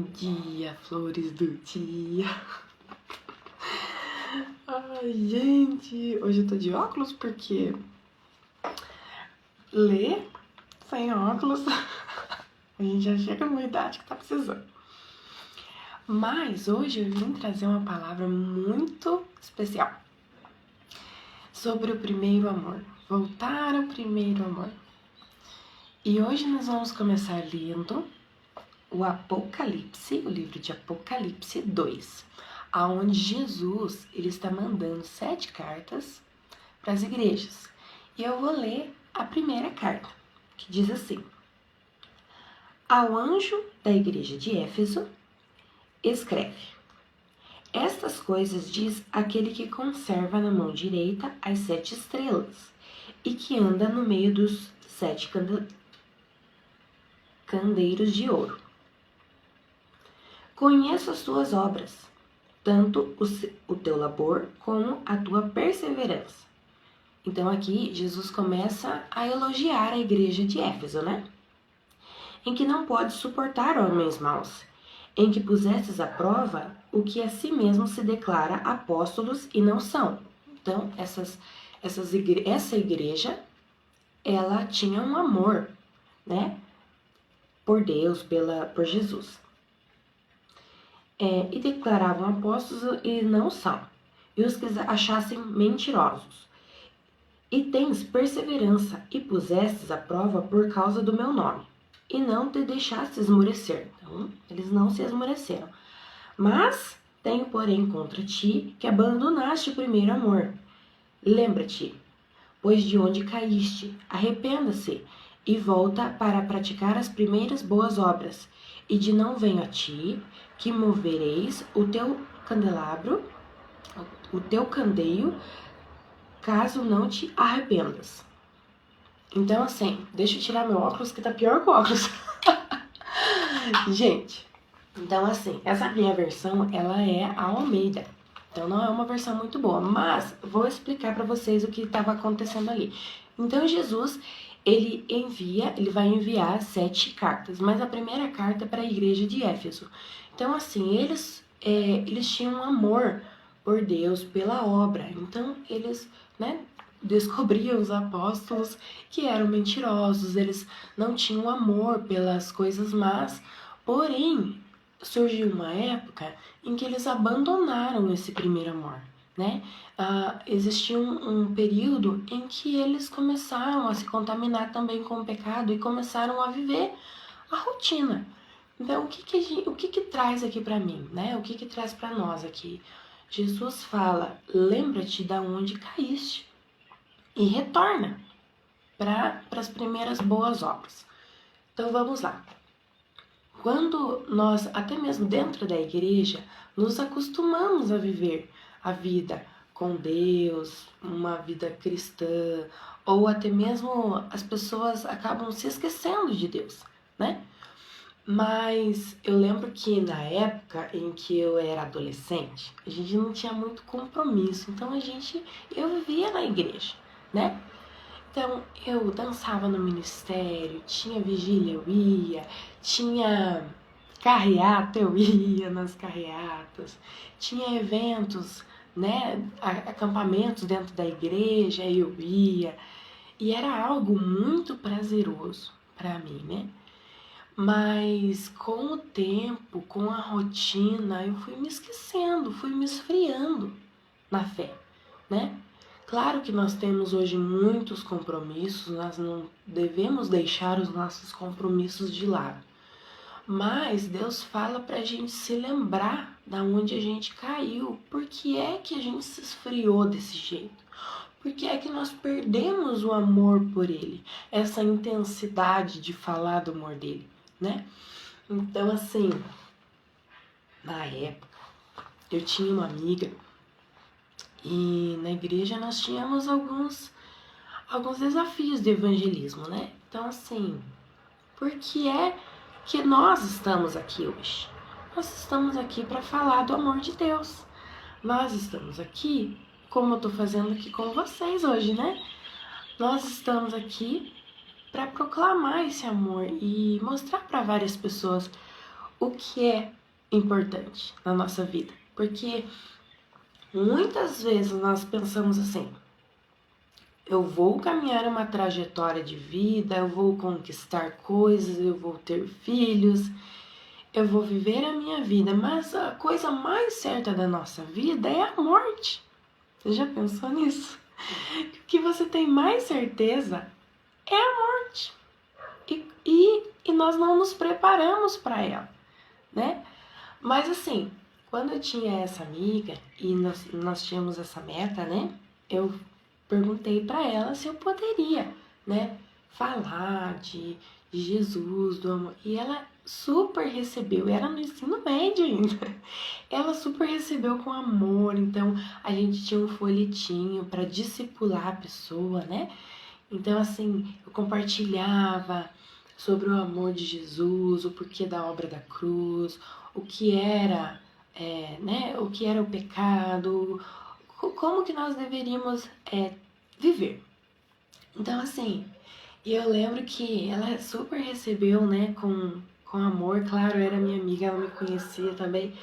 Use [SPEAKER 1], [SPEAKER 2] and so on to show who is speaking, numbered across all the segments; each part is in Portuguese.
[SPEAKER 1] Bom dia, flores do dia. Ai, gente, hoje eu tô de óculos porque ler sem óculos a gente já chega numa idade que tá precisando. Mas hoje eu vim trazer uma palavra muito especial sobre o primeiro amor, voltar ao primeiro amor. E hoje nós vamos começar lendo o Apocalipse, o livro de Apocalipse 2, aonde Jesus ele está mandando 7 cartas para as igrejas. E eu vou ler a primeira carta, que diz assim: Ao anjo da igreja de Éfeso, escreve: Estas coisas diz aquele que conserva na mão direita as 7 estrelas e que anda no meio dos 7 candeiros de ouro. Conheço as tuas obras, tanto o teu labor como a tua perseverança. Então aqui Jesus começa a elogiar a igreja de Éfeso, né? Em que não pode suportar homens maus, em que pusestes à prova o que a si mesmo se declara apóstolos e não são. Então essa igreja, ela tinha um amor, né? Por Deus, por Jesus. E declaravam apóstolos e não são, e os que achassem mentirosos. E tens perseverança, e pusestes à prova por causa do meu nome, e não te deixaste esmorecer. Então, eles não se esmoreceram. Mas tenho, porém, contra ti, que abandonaste o primeiro amor. Lembra-te, pois de onde caíste, arrependa-se, e volta para praticar as primeiras boas obras, e de não venho a ti, que movereis o teu candelabro, o teu candeio, caso não te arrependas. Então, assim, deixa eu tirar meu óculos, que tá pior que o óculos. Gente, então assim, essa minha versão, ela é a Almeida. Então não é uma versão muito boa, mas vou explicar para vocês o que estava acontecendo ali. Então Jesus, ele vai enviar 7 cartas, mas a primeira carta é para a igreja de Éfeso. Então assim, eles tinham um amor por Deus, pela obra. Então eles, né, descobriam os apóstolos que eram mentirosos, eles não tinham amor pelas coisas más, porém surgiu uma época em que eles abandonaram esse primeiro amor, né? Existia um período em que eles começaram a se contaminar também com o pecado e começaram a viver a rotina. Então, o que traz aqui para mim, né? O que traz para nós aqui? Jesus fala: lembra-te de onde caíste e retorna para as primeiras boas obras. Então, vamos lá. Quando nós, até mesmo dentro da igreja, nos acostumamos a viver a vida com Deus, uma vida cristã, ou até mesmo as pessoas acabam se esquecendo de Deus, né? Mas eu lembro que na época em que eu era adolescente, a gente não tinha muito compromisso, então eu vivia na igreja, né? Então eu dançava no ministério, tinha vigília, eu ia, tinha carreata, eu ia nas carreatas, tinha eventos, né, acampamentos dentro da igreja, eu ia, e era algo muito prazeroso para mim, né? Mas com o tempo, com a rotina, eu fui me esquecendo, fui me esfriando na fé, né? Claro que nós temos hoje muitos compromissos, nós não devemos deixar os nossos compromissos de lado. Mas Deus fala pra gente se lembrar da onde a gente caiu. Por que é que a gente se esfriou desse jeito? Por que é que nós perdemos o amor por Ele? Essa intensidade de falar do amor dele, né? Então, assim, na época, eu tinha uma amiga e na igreja nós tínhamos alguns desafios de evangelismo, né? Então, assim, por que é que nós estamos aqui hoje? Nós estamos aqui para falar do amor de Deus. Nós estamos aqui, como eu estou fazendo aqui com vocês hoje, né? Nós estamos aqui para proclamar esse amor e mostrar para várias pessoas o que é importante na nossa vida. Porque muitas vezes nós pensamos assim: eu vou caminhar uma trajetória de vida, eu vou conquistar coisas, eu vou ter filhos, eu vou viver a minha vida, mas a coisa mais certa da nossa vida é a morte. Você já pensou nisso? O que você tem mais certeza é a morte. E nós não nos preparamos para ela, né? Mas assim, quando eu tinha essa amiga e nós tínhamos essa meta, né? Eu perguntei para ela se eu poderia, né? Falar de Jesus, do amor. E ela super recebeu, era no ensino médio ainda. Ela super recebeu com amor, então a gente tinha um folhetinho para discipular a pessoa, né? Então assim, eu compartilhava sobre o amor de Jesus, o porquê da obra da cruz, o que era, né? O que era o pecado, como que nós deveríamos viver. Então assim, eu lembro que ela super recebeu, né, com amor. Claro, era minha amiga, ela me conhecia também.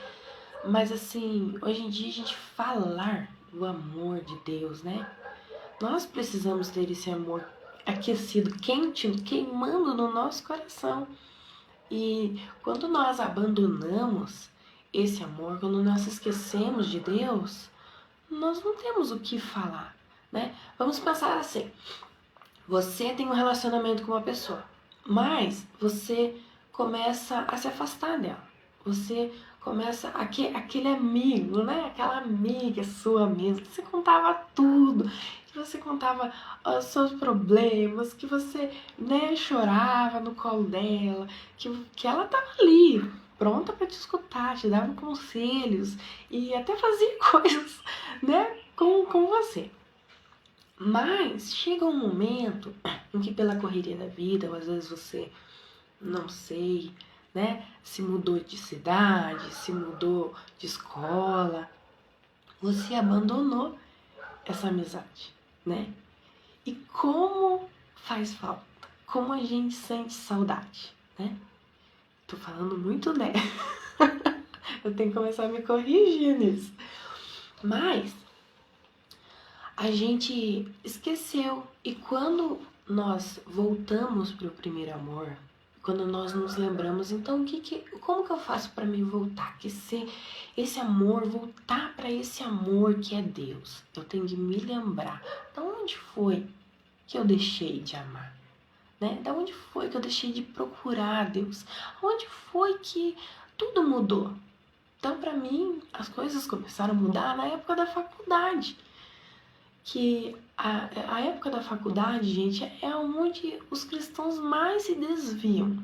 [SPEAKER 1] Mas assim, hoje em dia a gente falar do amor de Deus, né? Nós precisamos ter esse amor aquecido, quente, queimando no nosso coração. E quando nós abandonamos esse amor, quando nós esquecemos de Deus, nós não temos o que falar, né? Vamos pensar assim: você tem um relacionamento com uma pessoa, mas você começa a se afastar dela. Você começa aquele amigo, né? Aquela amiga sua mesmo, que você contava tudo, que você contava os seus problemas, que você, né, chorava no colo dela, que ela tava ali, pronta para te escutar, te dava conselhos e até fazia coisas, né, com você. Mas chega um momento em que, pela correria da vida, ou às vezes você, não sei, né, se mudou de cidade, se mudou de escola, você abandonou essa amizade, né? E como faz falta, como a gente sente saudade, né? Tô falando muito, né? Eu tenho que começar a me corrigir nisso. Mas a gente esqueceu. E quando nós voltamos para o primeiro amor, quando nós nos lembramos, então como que eu faço para me voltar? Que esse amor, voltar para esse amor que é Deus. Eu tenho que me lembrar. De onde foi que eu deixei de amar? Né? Da onde foi que eu deixei de procurar Deus? Onde foi que tudo mudou? Então, para mim, as coisas começaram a mudar na época da faculdade. Que a época da faculdade, gente, é onde os cristãos mais se desviam,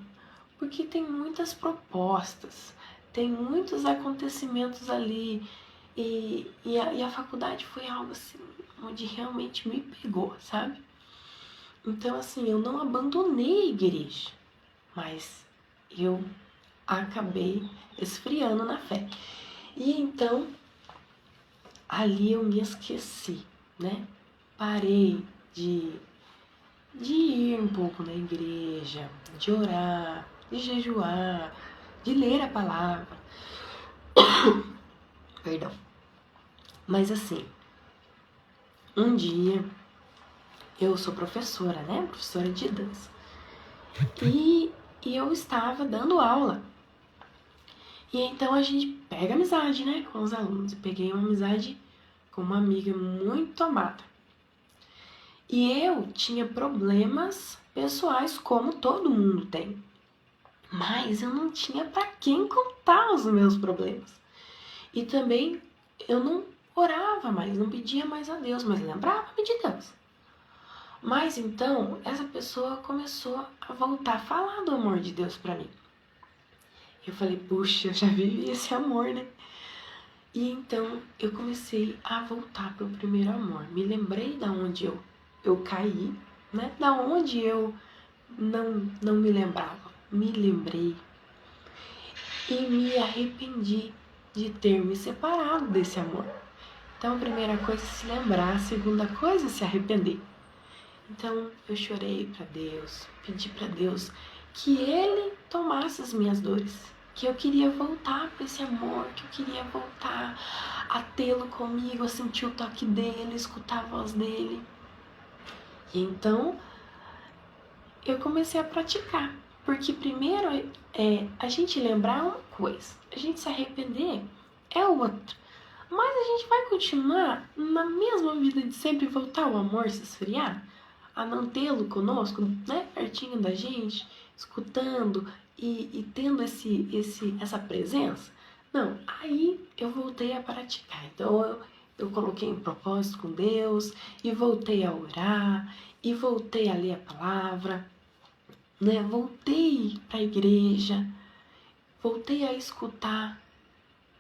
[SPEAKER 1] porque tem muitas propostas, tem muitos acontecimentos ali, e a faculdade foi algo assim, onde realmente me pegou, sabe? Então, assim, eu não abandonei a igreja, mas eu acabei esfriando na fé. E então, ali eu me esqueci, né? Parei de ir um pouco na igreja, de orar, de jejuar, de ler a palavra. Perdão. Mas assim, um dia eu sou professora, né? Professora de dança. E eu estava dando aula. E então a gente pega amizade, né? Com os alunos. Eu peguei uma amizade com uma amiga muito amada. E eu tinha problemas pessoais, como todo mundo tem. Mas eu não tinha para quem contar os meus problemas. E também eu não orava mais, não pedia mais a Deus, mas lembrava de Deus. Mas então, essa pessoa começou a voltar a falar do amor de Deus para mim. Eu falei, puxa, eu já vivi esse amor, né? E então eu comecei a voltar para o primeiro amor. Me lembrei da onde eu caí, né? Da onde eu não me lembrava. Me lembrei e me arrependi de ter me separado desse amor. Então a primeira coisa é se lembrar, a segunda coisa é se arrepender. Então eu chorei para Deus, pedi para Deus que Ele tomasse as minhas dores, que eu queria voltar para esse amor, que eu queria voltar a tê-lo comigo, a sentir o toque dele, escutar a voz dele. E então eu comecei a praticar, porque primeiro a gente lembrar uma coisa, a gente se arrepender é outra. Mas a gente vai continuar na mesma vida de sempre voltar ao amor se esfriar? A não tê-lo conosco, né, pertinho da gente, escutando e tendo essa presença? Não, aí eu voltei a praticar. Então eu coloquei um propósito com Deus e voltei a orar e voltei a ler a palavra, né? Voltei para a igreja, voltei a escutar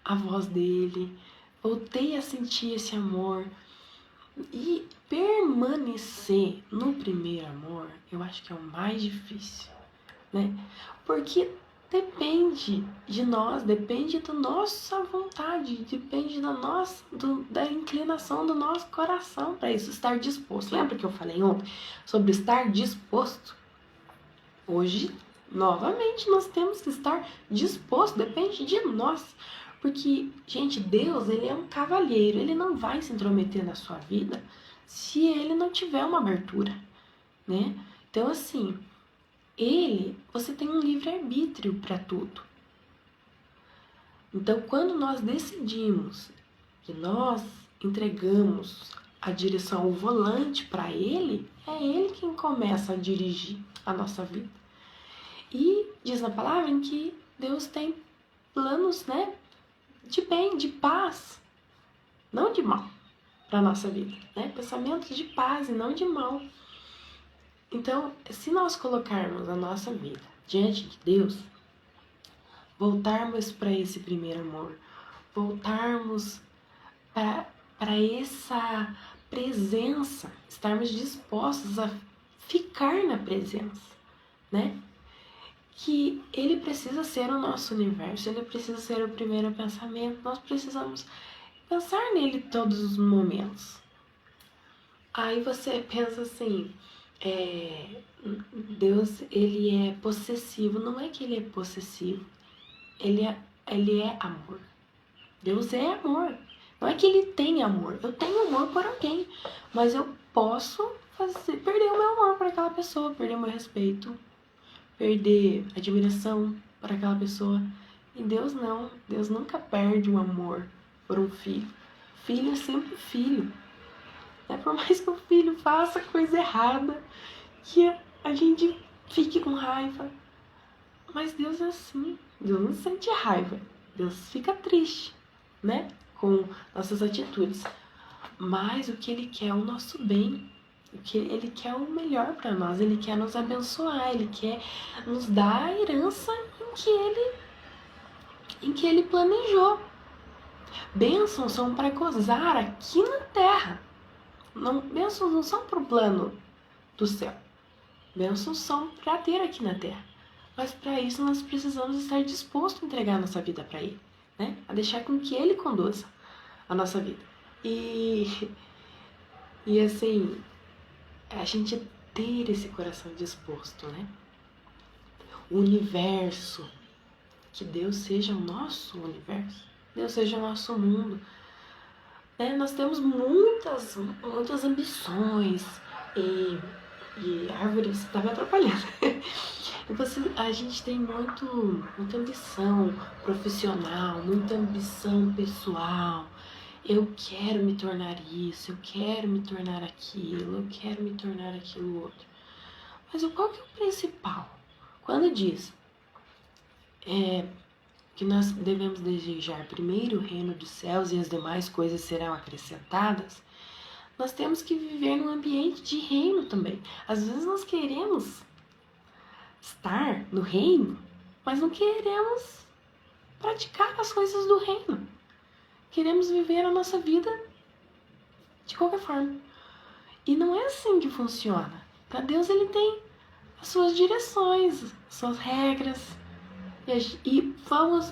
[SPEAKER 1] a voz dele, voltei a sentir esse amor. E permanecer no primeiro amor, eu acho que é o mais difícil, né? Porque depende de nós, depende da nossa vontade, depende da inclinação do nosso coração para isso, estar disposto. Lembra que eu falei ontem sobre estar disposto? Hoje, novamente, nós temos que estar disposto, depende de nós. Porque, gente, Deus, ele é um cavalheiro, ele não vai se intrometer na sua vida se ele não tiver uma abertura, né? Então, assim, você tem um livre-arbítrio para tudo. Então, quando nós decidimos que nós entregamos a direção, o volante para ele, é ele quem começa a dirigir a nossa vida. E diz na palavra em que Deus tem planos, né, de bem, de paz, não de mal para a nossa vida, né? Pensamentos de paz e não de mal. Então, se nós colocarmos a nossa vida diante de Deus, voltarmos para esse primeiro amor, voltarmos para essa presença, estarmos dispostos a ficar na presença, né? Que ele precisa ser o nosso universo, ele precisa ser o primeiro pensamento, nós precisamos pensar nele todos os momentos. Aí você pensa assim, Deus, ele é possessivo. Não é que ele é possessivo, ele é amor. Deus é amor. Não é que ele tem amor, eu tenho amor por alguém, mas eu posso perder o meu amor por aquela pessoa, perder o meu respeito, perder admiração por aquela pessoa. E Deus não, Deus nunca perde um amor por um filho. Filho é sempre filho. Por mais que o filho faça coisa errada, que a gente fique com raiva, mas Deus é assim, Deus não sente raiva, Deus fica triste, né, com nossas atitudes. Mas o que ele quer é o nosso bem. Ele quer o melhor para nós, ele quer nos abençoar, ele quer nos dar a herança em que ele planejou. Bênçãos são para gozar aqui na terra. Bênçãos não são para o plano do céu. Bênçãos são para ter aqui na terra. Mas para isso nós precisamos estar dispostos a entregar a nossa vida para ele, né? A deixar com que ele conduza a nossa vida. E assim, a gente ter esse coração disposto, né? O universo, que Deus seja o nosso universo, Deus seja o nosso mundo. Nós temos muitas ambições e árvores, você tá me atrapalhando. A gente tem muita ambição profissional, muita ambição pessoal. Eu quero me tornar isso, eu quero me tornar aquilo, eu quero me tornar aquilo outro. Mas qual que é o principal? Quando diz que nós devemos desejar primeiro o reino dos céus e as demais coisas serão acrescentadas, nós temos que viver num ambiente de reino também. Às vezes nós queremos estar no reino, mas não queremos praticar as coisas do reino. Queremos viver a nossa vida de qualquer forma. E não é assim que funciona. Para Deus, ele tem as suas direções, as suas regras. E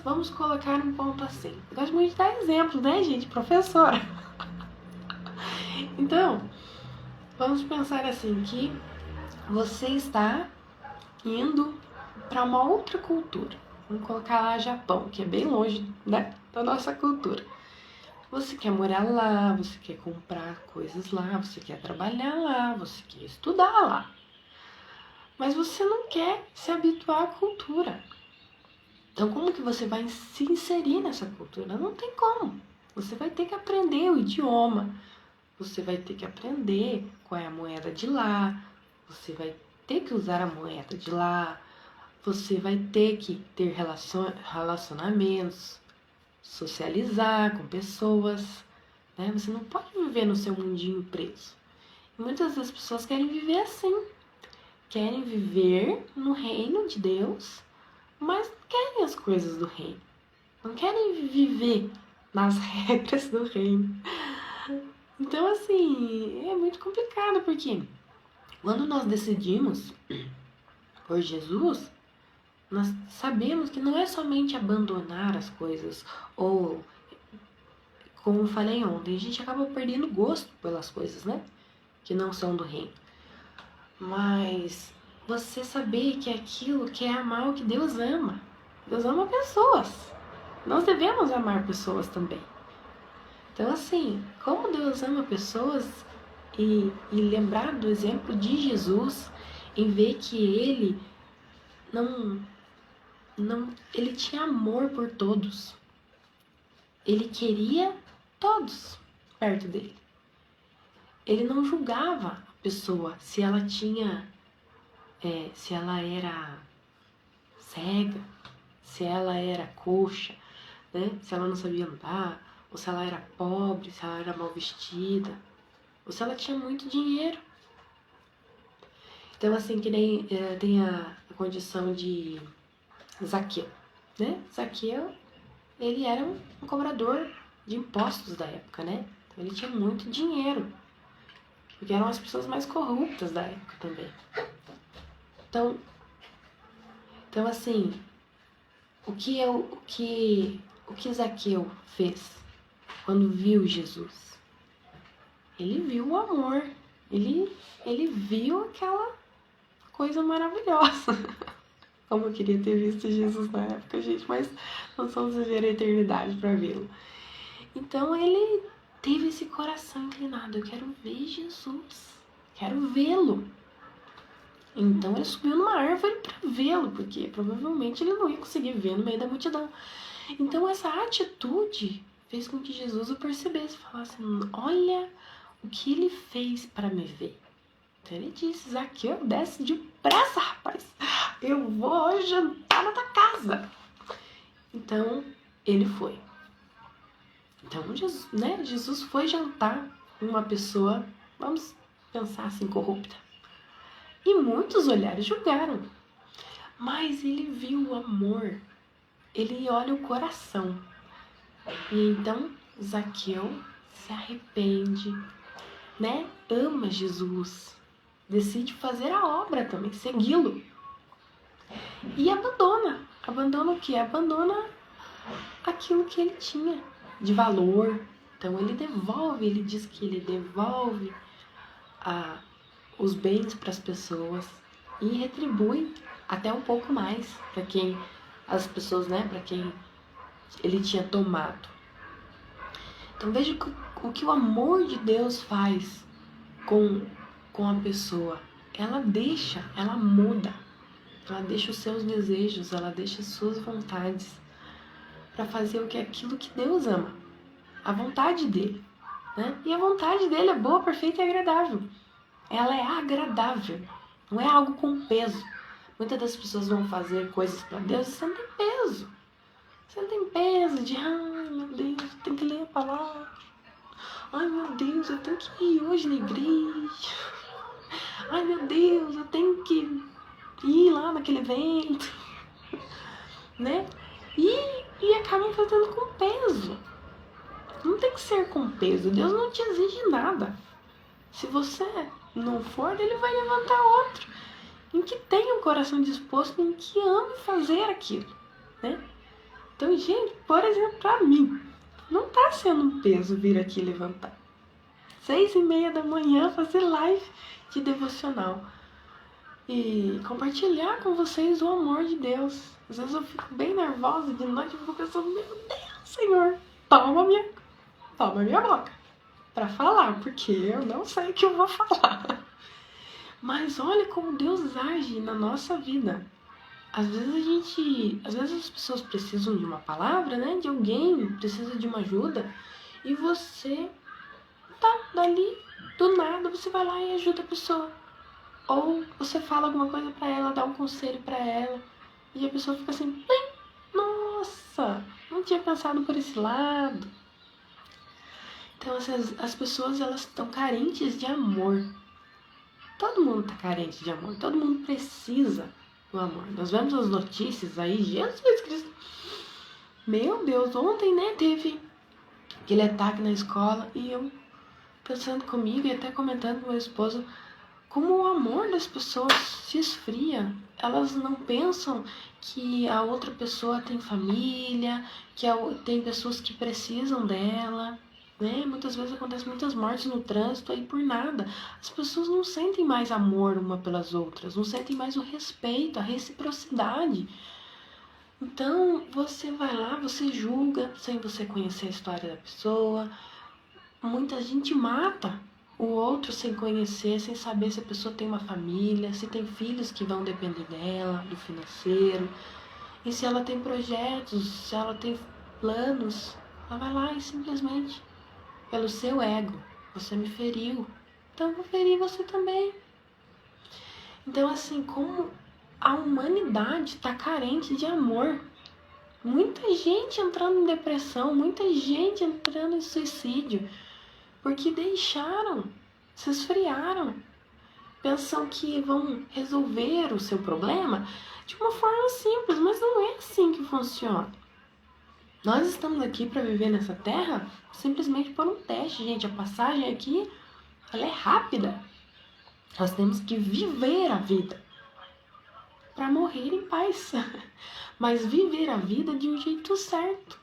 [SPEAKER 1] vamos colocar um ponto assim. Eu gosto muito de dar exemplo, né, gente? Professora. Então, vamos pensar assim, que você está indo para uma outra cultura. Vamos colocar lá Japão, que é bem longe, né, da nossa cultura. Você quer morar lá, você quer comprar coisas lá, você quer trabalhar lá, você quer estudar lá. Mas você não quer se habituar à cultura. Então, como que você vai se inserir nessa cultura? Não tem como. Você vai ter que aprender o idioma. Você vai ter que aprender qual é a moeda de lá. Você vai ter que usar a moeda de lá. Você vai ter que ter relacionamentos, socializar com pessoas, né? Você não pode viver no seu mundinho preso. E muitas das pessoas querem viver assim. Querem viver no reino de Deus, mas não querem as coisas do reino. Não querem viver nas regras do reino. Então, assim, é muito complicado, porque quando nós decidimos por Jesus, nós sabemos que não é somente abandonar as coisas, ou, como eu falei ontem, a gente acaba perdendo gosto pelas coisas, né? Que não são do reino. Mas você saber que aquilo que é amar o que Deus ama. Deus ama pessoas. Nós devemos amar pessoas também. Então, assim, como Deus ama pessoas e lembrar do exemplo de Jesus, em ver que ele ele tinha amor por todos. Ele queria todos perto dele. Ele não julgava a pessoa se ela tinha, se ela era cega, se ela era coxa, né? Se ela não sabia andar, ou se ela era pobre, se ela era mal vestida, ou se ela tinha muito dinheiro. Então, assim, que nem tem a condição de Zaqueu, né? Zaqueu, ele era um cobrador de impostos da época, né? Então, ele tinha muito dinheiro, porque eram as pessoas mais corruptas da época também. Então assim, o que Zaqueu fez quando viu Jesus? Ele viu o amor, ele viu aquela coisa maravilhosa. Como eu queria ter visto Jesus na época, gente, mas nós vamos viver a eternidade para vê-lo. Então ele teve esse coração inclinado, eu quero ver Jesus, quero vê-lo. Então ele subiu numa árvore para vê-lo, porque provavelmente ele não ia conseguir ver no meio da multidão. Então essa atitude fez com que Jesus o percebesse, falasse, olha o que ele fez para me ver. Então ele disse, Zaqueu, desce depressa, rapaz, eu vou jantar na tua casa. Então ele foi. Então Jesus foi jantar com uma pessoa, vamos pensar assim, corrupta. E muitos olhares julgaram. Mas ele viu o amor. Ele olha o coração. E então Zaqueu se arrepende, né? Ama Jesus. Decide fazer a obra também, segui-lo. E abandona. Abandona o quê? Abandona aquilo que ele tinha de valor. Então ele devolve, ele diz que ele devolve os bens para as pessoas e retribui até um pouco mais para quem as pessoas, né, para quem ele tinha tomado. Então veja o que o amor de Deus faz com a pessoa. Ela muda, ela deixa os seus desejos, ela deixa as suas vontades para fazer o que é aquilo que Deus ama, a vontade dele, né? E a vontade dele é boa, perfeita e agradável. Ela é agradável, não é algo com peso. Muitas das pessoas vão fazer coisas para Deus e você não tem peso. Você não tem peso de, ai meu Deus, eu tenho que ler a palavra. Ai meu Deus, eu tenho que ir hoje na igreja. Ai meu Deus, eu tenho que ir lá naquele evento. Né? E acabam fazendo com peso. Não tem que ser com peso. Deus não te exige nada. Se você não for, ele vai levantar outro em que tenha um coração disposto, em que ame fazer aquilo, né? Então, gente, por exemplo, pra mim, não tá sendo um peso vir aqui levantar 6:30 da manhã fazer live de devocional. e compartilhar com vocês o amor de Deus. Às vezes eu fico bem nervosa de noite, eu fico pensando, meu Deus, Senhor, toma minha boca para falar, porque eu não sei o que eu vou falar. Mas olha como Deus age na nossa vida. Às vezes as pessoas precisam de uma palavra, né? De alguém, precisa de uma ajuda, e você dali, do nada, você vai lá e ajuda a pessoa. Ou você fala alguma coisa pra ela, dá um conselho pra ela, e a pessoa fica assim, "Plim, nossa, não tinha pensado por esse lado." Então as pessoas, elas estão carentes de amor. Todo mundo tá carente de amor, todo mundo precisa do amor. Nós vemos as notícias aí, Jesus Cristo. Meu Deus, ontem, né, teve aquele ataque na escola, e eu pensando comigo e até comentando com meu esposo, como o amor das pessoas se esfria. Elas não pensam que a outra pessoa tem família, que tem pessoas que precisam dela, né? Muitas vezes acontecem muitas mortes no trânsito aí por nada. As pessoas não sentem mais amor uma pelas outras, não sentem mais o respeito, a reciprocidade. Então você vai lá, você julga sem você conhecer a história da pessoa. Muita gente mata o outro sem conhecer, sem saber se a pessoa tem uma família, se tem filhos que vão depender dela, do financeiro, e se ela tem projetos, se ela tem planos. Ela vai lá e simplesmente, pelo seu ego, você me feriu, então eu vou ferir você também. Então, assim, como a humanidade está carente de amor. Muita gente entrando em depressão, muita gente entrando em suicídio, porque deixaram, se esfriaram, pensam que vão resolver o seu problema de uma forma simples, mas não é assim que funciona. Nós estamos aqui para viver nessa terra simplesmente por um teste, gente. A passagem aqui, ela é rápida. Nós temos que viver a vida para morrer em paz, mas viver a vida de um jeito certo.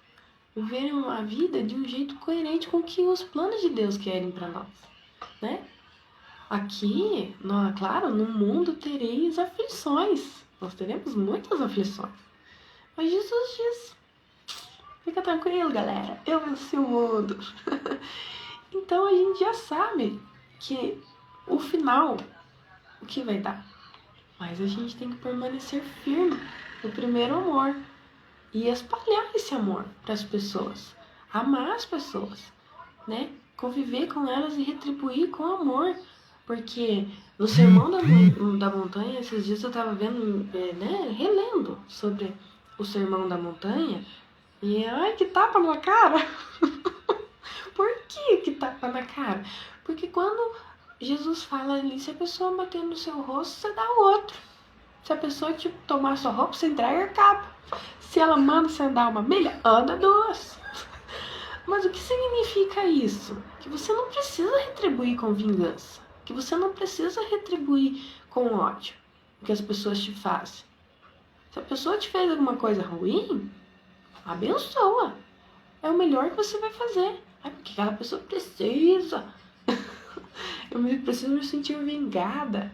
[SPEAKER 1] Viver uma vida de um jeito coerente com o que os planos de Deus querem para nós, né? Aqui, claro, no mundo tereis aflições. Nós teremos muitas aflições. Mas Jesus diz, fica tranquilo, galera, eu venci o mundo. Então a gente já sabe que o final, o que vai dar. Mas a gente tem que permanecer firme no primeiro amor e espalhar esse amor para as pessoas. Amar as pessoas, né? Conviver com elas e retribuir com amor. Porque no Sermão da Montanha, esses dias eu estava vendo, né, relendo sobre o Sermão da Montanha. E ai, que tapa na cara! Por que tapa na cara? Porque quando Jesus fala ali, se a pessoa bater no seu rosto, você dá o outro. Se a pessoa tomar sua roupa, você entrega a capa. Se ela manda você andar uma milha, anda duas. Mas o que significa isso? Que você não precisa retribuir com vingança. Que você não precisa retribuir com ódio o que as pessoas te fazem. Se a pessoa te fez alguma coisa ruim, abençoa. É o melhor que você vai fazer. É porque aquela pessoa precisa. Eu preciso me sentir vingada.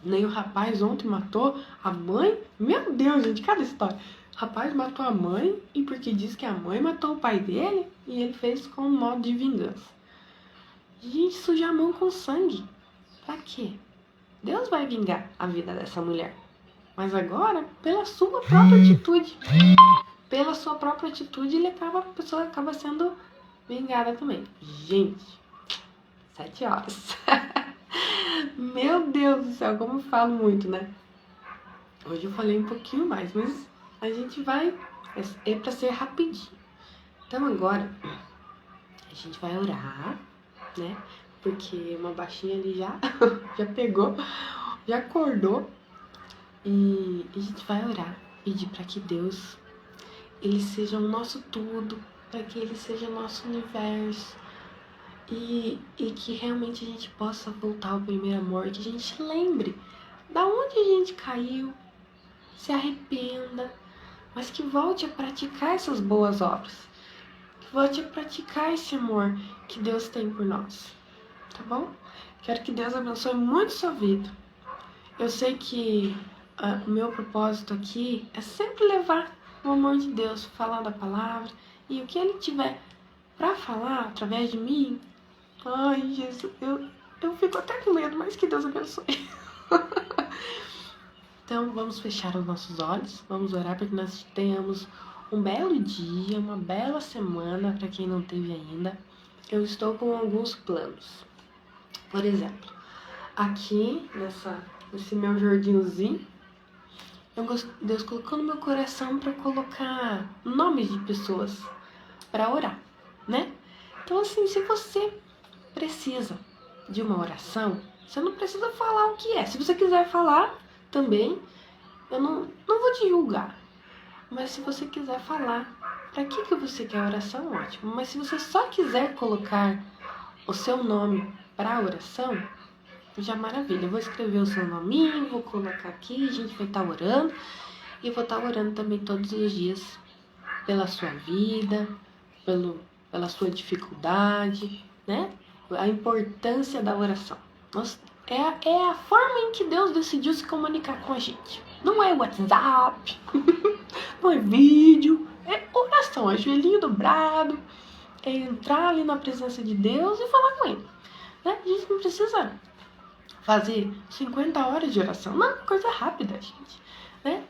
[SPEAKER 1] Nem o rapaz ontem matou a mãe. Meu Deus, gente, cada história. O rapaz matou a mãe e porque diz que a mãe matou o pai dele e ele fez com um modo de vingança. Gente, sujar a mão com sangue. Pra quê? Deus vai vingar a vida dessa mulher. Mas agora, pela sua própria atitude. Pela sua própria atitude, a pessoa acaba sendo vingada também. Gente, 7 horas. Meu Deus do céu, como eu falo muito, né? Hoje eu falei um pouquinho mais, mas a gente vai... É pra ser rapidinho. Então agora, a gente vai orar, né? Porque uma baixinha ali já pegou, já acordou. E a gente vai orar, pedir para que Deus, Ele seja o nosso tudo, para que Ele seja o nosso universo. E que realmente a gente possa voltar ao primeiro amor, que a gente lembre da onde a gente caiu, se arrependa, mas que volte a praticar essas boas obras, que volte a praticar esse amor que Deus tem por nós, tá bom? Quero que Deus abençoe muito sua vida. Eu sei que o meu propósito aqui é sempre levar o amor de Deus, falar da palavra, e o que Ele tiver para falar através de mim, ai Jesus, eu fico até com medo, mas que Deus abençoe. Então vamos fechar os nossos olhos, vamos orar para que nós tenhamos um belo dia, uma bela semana para quem não teve ainda. Eu estou com alguns planos. Por exemplo, aqui nesse meu jardinzinho, Deus colocou no meu coração para colocar nomes de pessoas para orar, né? Então assim, se você precisa de uma oração, você não precisa falar o que é. Se você quiser falar também, eu não vou te julgar. Mas se você quiser falar para que você quer oração, ótimo. Mas se você só quiser colocar o seu nome para a oração, já maravilha. Eu vou escrever o seu nominho, vou colocar aqui, a gente vai estar orando. E eu vou estar orando também todos os dias pela sua vida, pela sua dificuldade, né? A importância da oração. É a forma em que Deus decidiu se comunicar com a gente. Não é WhatsApp, não é vídeo, é oração, é joelhinho dobrado, é entrar ali na presença de Deus e falar com Ele. Né? A gente não precisa fazer 50 horas de oração, não, coisa rápida, gente. Né?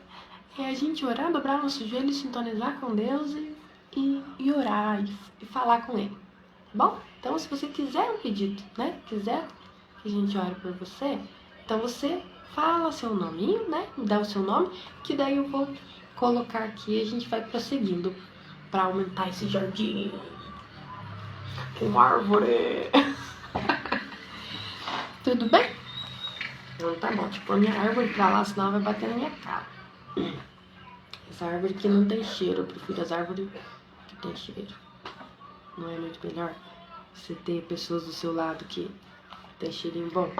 [SPEAKER 1] É a gente orar, dobrar nosso joelho, sintonizar com Deus e orar e falar com Ele. Tá bom? Então, se você quiser um pedido, né? Quiser que a gente ore por você, então você fala seu nominho, né? Dá o seu nome, que daí eu vou colocar aqui e a gente vai prosseguindo para aumentar esse jardim com árvore. Tudo bem? Então tá bom, tipo, a minha árvore pra lá, senão vai bater na minha cara. Essa árvore que não tem cheiro, eu prefiro as árvores que tem cheiro. Não é muito melhor você ter pessoas do seu lado que tem cheirinho bom?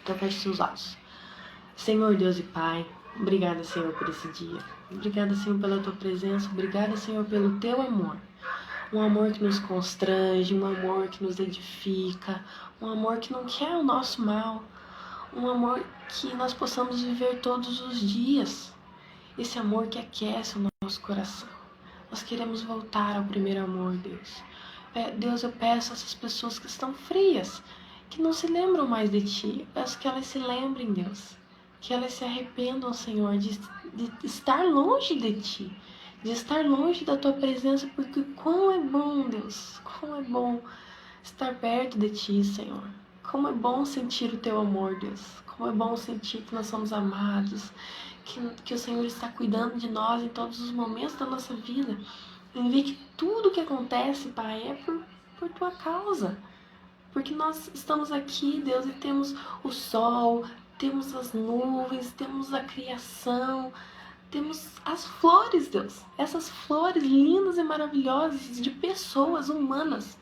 [SPEAKER 1] Então feche seus olhos. Senhor Deus e Pai, obrigada, Senhor, por esse dia. Obrigada, Senhor, pela Tua presença. Obrigada, Senhor, pelo Teu amor. Um amor que nos constrange, um amor que nos edifica, um amor que não quer o nosso mal, um amor que nós possamos viver todos os dias. Esse amor que aquece o nosso coração. Nós queremos voltar ao primeiro amor, Deus. Deus, eu peço a essas pessoas que estão frias, que não se lembram mais de Ti. Eu peço que elas se lembrem, Deus. Que elas se arrependam, Senhor, de estar longe de Ti. De estar longe da Tua presença, porque quão é bom, Deus. Como é bom estar perto de Ti, Senhor. Como é bom sentir o Teu amor, Deus. Como é bom sentir que nós somos amados. Que o Senhor está cuidando de nós em todos os momentos da nossa vida. Em ver que tudo que acontece, Pai, é por Tua causa. Porque nós estamos aqui, Deus, e temos o sol, temos as nuvens, temos a criação, temos as flores, Deus. Essas flores lindas e maravilhosas de pessoas humanas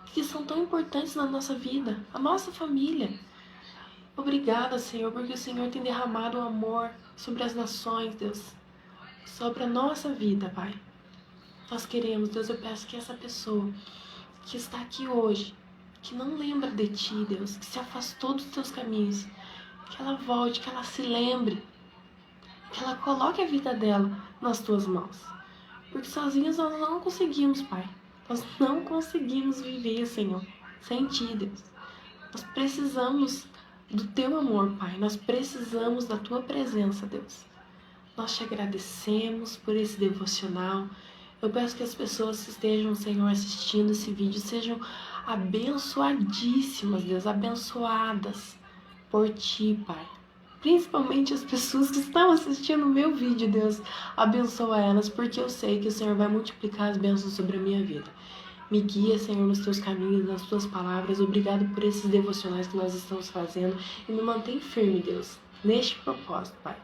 [SPEAKER 1] que são tão importantes na nossa vida, a nossa família. Obrigada, Senhor, porque o Senhor tem derramado o amor sobre as nações, Deus, sobre a nossa vida, Pai. Nós queremos, Deus, eu peço que essa pessoa que está aqui hoje, que não lembra de Ti, Deus, que se afastou dos Teus caminhos, que ela volte, que ela se lembre, que ela coloque a vida dela nas Tuas mãos. Porque sozinhos nós não conseguimos, Pai. Nós não conseguimos viver, Senhor, sem Ti, Deus. Nós precisamos do Teu amor, Pai. Nós precisamos da Tua presença, Deus. Nós Te agradecemos por esse devocional. Eu peço que as pessoas que estejam, Senhor, assistindo esse vídeo sejam abençoadíssimas, Deus, abençoadas por Ti, Pai. Principalmente as pessoas que estão assistindo o meu vídeo, Deus, abençoa elas, porque eu sei que o Senhor vai multiplicar as bênçãos sobre a minha vida. Me guia, Senhor, nos Teus caminhos, nas Tuas palavras. Obrigado por esses devocionais que nós estamos fazendo e me mantém firme, Deus, neste propósito, Pai.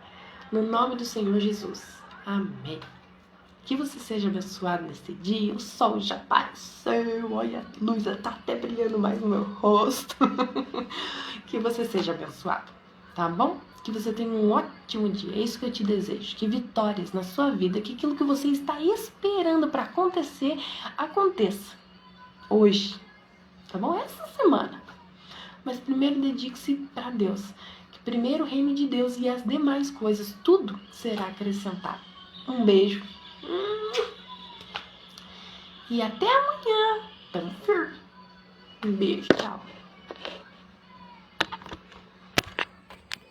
[SPEAKER 1] No nome do Senhor Jesus. Amém. Que você seja abençoado neste dia. O sol já apareceu. Olha, a luz está até brilhando mais no meu rosto. Que você seja abençoado, tá bom? Que você tenha um ótimo dia. É isso que eu te desejo. Que vitórias na sua vida, que aquilo que você está esperando para acontecer, aconteça hoje, tá bom? Essa semana. Mas primeiro dedique-se para Deus. Que Primeiro o reino de Deus e as demais coisas, tudo será acrescentado. Um beijo. E até amanhã. Tamo firme. Um beijo, tchau.